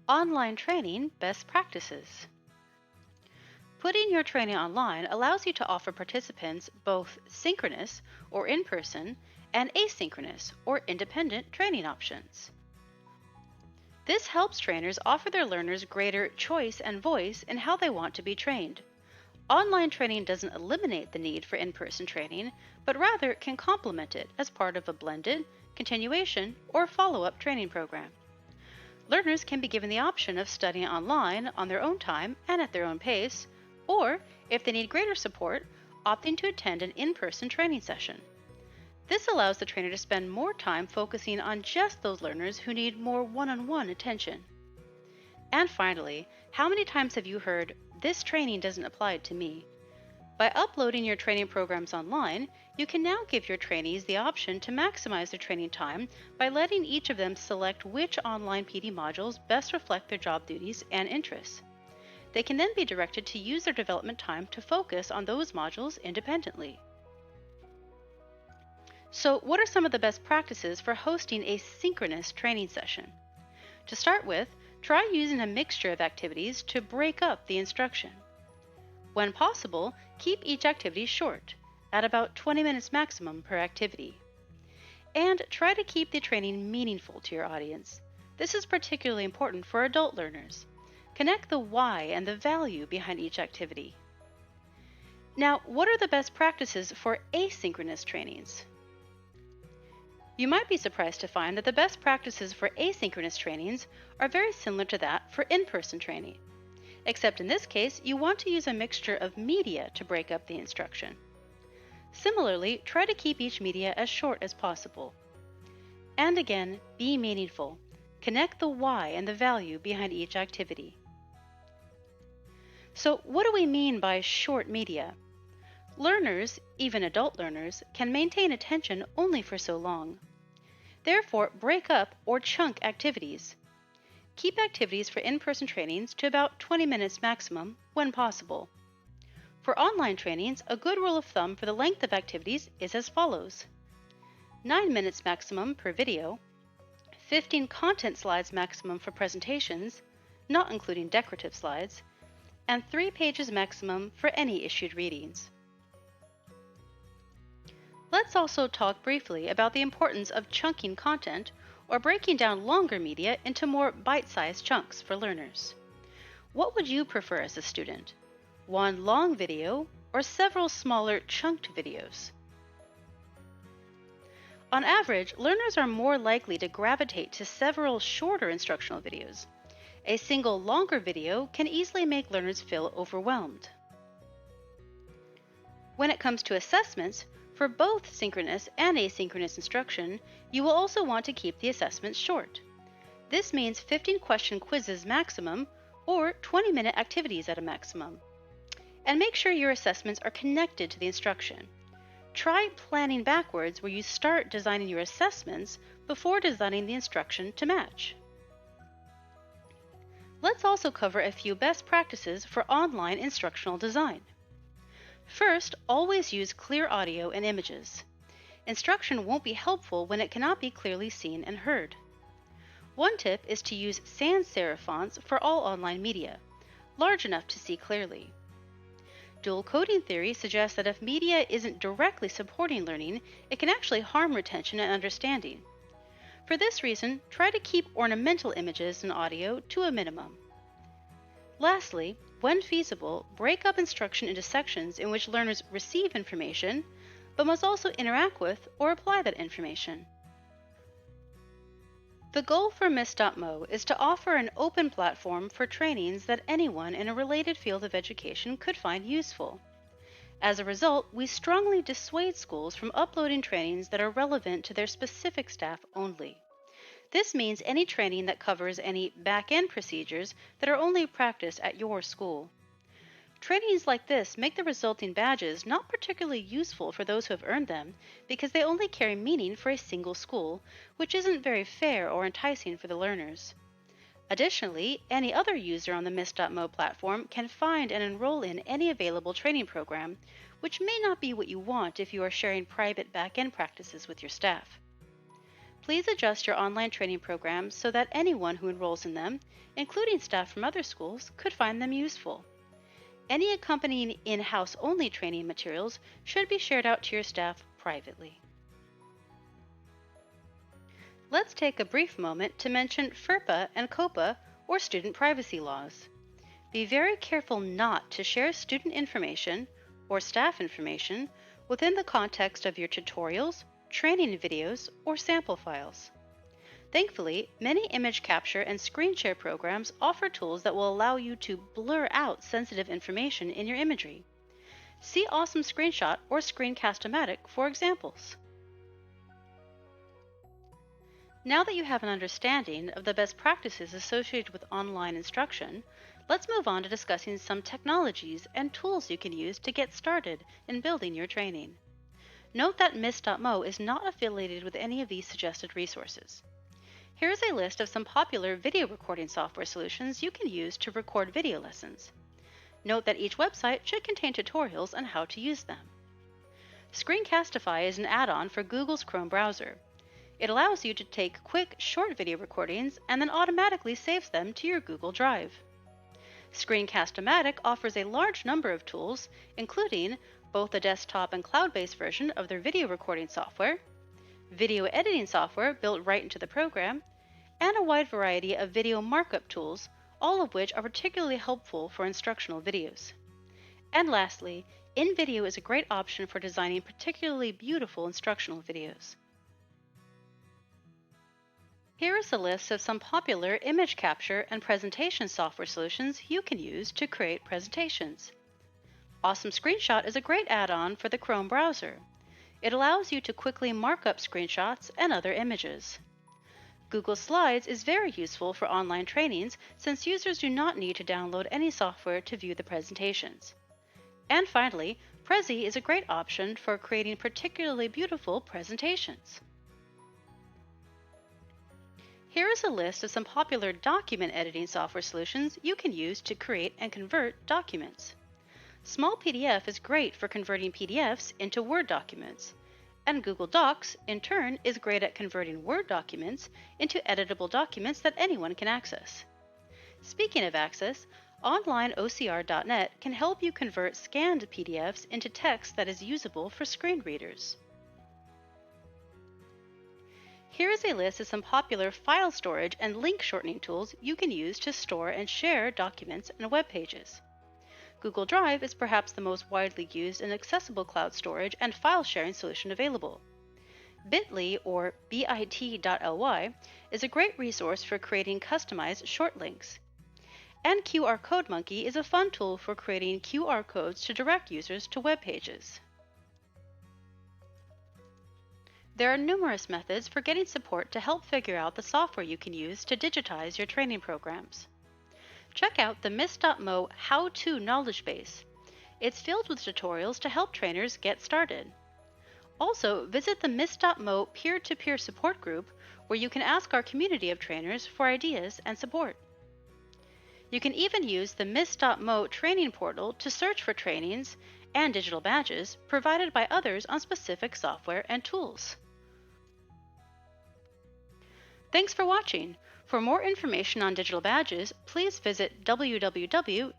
Online training best practices. Putting your training online allows you to offer participants both synchronous or in person and asynchronous or independent training options. This helps trainers offer their learners greater choice and voice in how they want to be trained. Online training doesn't eliminate the need for in person training, but rather can complement it as part of a blended, continuation, or follow up training program. Learners can be given the option of studying online on their own time and at their own pace, or, if they need greater support, opting to attend an in person training session. This allows the trainer to spend more time focusing on just those learners who need more one on one attention. And finally, how many times have you heard, "This training doesn't apply to me"? By uploading your training programs online, you can now give your trainees the option to maximize their training time by letting each of them select which online PD modules best reflect their job duties and interests. They can then be directed to use their development time to focus on those modules independently. So, what are some of the best practices for hosting a synchronous training session? To start with, try using a mixture of activities to break up the instruction. When possible, keep each activity short, at about 20 minutes maximum per activity. And try to keep the training meaningful to your audience. This is particularly important for adult learners. Connect the why and the value behind each activity. Now, what are the best practices for asynchronous trainings? You might be surprised to find that the best practices for asynchronous trainings are very similar to that for in person training. Except in this case, you want to use a mixture of media to break up the instruction. Similarly, try to keep each media as short as possible. And again, be meaningful. Connect the why and the value behind each activity. So, what do we mean by short media? Learners, even adult learners, can maintain attention only for so long. Therefore, break up or chunk activities. Keep activities for in-person trainings to about 20 minutes maximum when possible. For online trainings, a good rule of thumb for the length of activities is as follows: 9 minutes maximum per video, 15 content slides maximum for presentations, not including decorative slides, and 3 pages maximum for any issued readings. Let's also talk briefly about the importance of chunking content or breaking down longer media into more bite-sized chunks for learners. What would you prefer as a student? One long video or several smaller chunked videos? On average, learners are more likely to gravitate to several shorter instructional videos. A single longer video can easily make learners feel overwhelmed. When it comes to assessments, for both synchronous and asynchronous instruction, you will also want to keep the assessments short. This means 15 question quizzes maximum or 20-minute activities at a maximum. And make sure your assessments are connected to the instruction. Try planning backwards where you start designing your assessments before designing the instruction to match. Let's also cover a few best practices for online instructional design. First, always use clear audio and images. Instruction won't be helpful when it cannot be clearly seen and heard. One tip is to use sans serif fonts for all online media, large enough to see clearly. Dual coding theory suggests that if media isn't directly supporting learning, it can actually harm retention and understanding. For this reason, try to keep ornamental images and audio to a minimum. Lastly, when feasible, break up instruction into sections in which learners receive information, but must also interact with or apply that information. The goal for Miss.mo is to offer an open platform for trainings that anyone in a related field of education could find useful. As a result, we strongly dissuade schools from uploading trainings that are relevant to their specific staff only. This means any training that covers any back-end procedures that are only practiced at your school. Trainings like this make the resulting badges not particularly useful for those who have earned them because they only carry meaning for a single school, which isn't very fair or enticing for the learners. Additionally, any other user on the Miss.mo platform can find and enroll in any available training program, which may not be what you want if you are sharing private back-end practices with your staff. Please adjust your online training programs so that anyone who enrolls in them, including staff from other schools, could find them useful. Any accompanying in-house only training materials should be shared out to your staff privately. Let's take a brief moment to mention FERPA and COPPA, or student privacy laws. Be very careful not to share student information or staff information within the context of your tutorials, training videos, or sample files. Thankfully, many image capture and screen share programs offer tools that will allow you to blur out sensitive information in your imagery. See Awesome Screenshot or Screencast-O-Matic for examples. Now that you have an understanding of the best practices associated with online instruction, let's move on to discussing some technologies and tools you can use to get started in building your training. Note that Miss.mo is not affiliated with any of these suggested resources. Here is a list of some popular video recording software solutions you can use to record video lessons. Note that each website should contain tutorials on how to use them. Screencastify is an add-on for Google's Chrome browser. It allows you to take quick, short video recordings and then automatically saves them to your Google Drive. Screencast-O-Matic offers a large number of tools, including both a desktop and cloud-based version of their video recording software, video editing software built right into the program, and a wide variety of video markup tools, all of which are particularly helpful for instructional videos. And lastly, InVideo is a great option for designing particularly beautiful instructional videos. Here is a list of some popular image capture and presentation software solutions you can use to create presentations. Awesome Screenshot is a great add-on for the Chrome browser. It allows you to quickly mark up screenshots and other images. Google Slides is very useful for online trainings since users do not need to download any software to view the presentations. And finally, Prezi is a great option for creating particularly beautiful presentations. Here is a list of some popular document editing software solutions you can use to create and convert documents. Small PDF is great for converting PDFs into Word documents, and Google Docs, in turn, is great at converting Word documents into editable documents that anyone can access. Speaking of access, OnlineOCR.net can help you convert scanned PDFs into text that is usable for screen readers. Here is a list of some popular file storage and link shortening tools you can use to store and share documents and web pages. Google Drive is perhaps the most widely used and accessible cloud storage and file sharing solution available. Bitly, or bit.ly, is a great resource for creating customized short links. And QR Code Monkey is a fun tool for creating QR codes to direct users to web pages. There are numerous methods for getting support to help figure out the software you can use to digitize your training programs. Check out the Miss.mo How-To Knowledge Base. It's filled with tutorials to help trainers get started. Also, visit the Miss.mo peer-to-peer support group where you can ask our community of trainers for ideas and support. You can even use the Miss.mo training portal to search for trainings and digital badges provided by others on specific software and tools. Thanks for watching. For more information on digital badges, please visit www.miss.mo.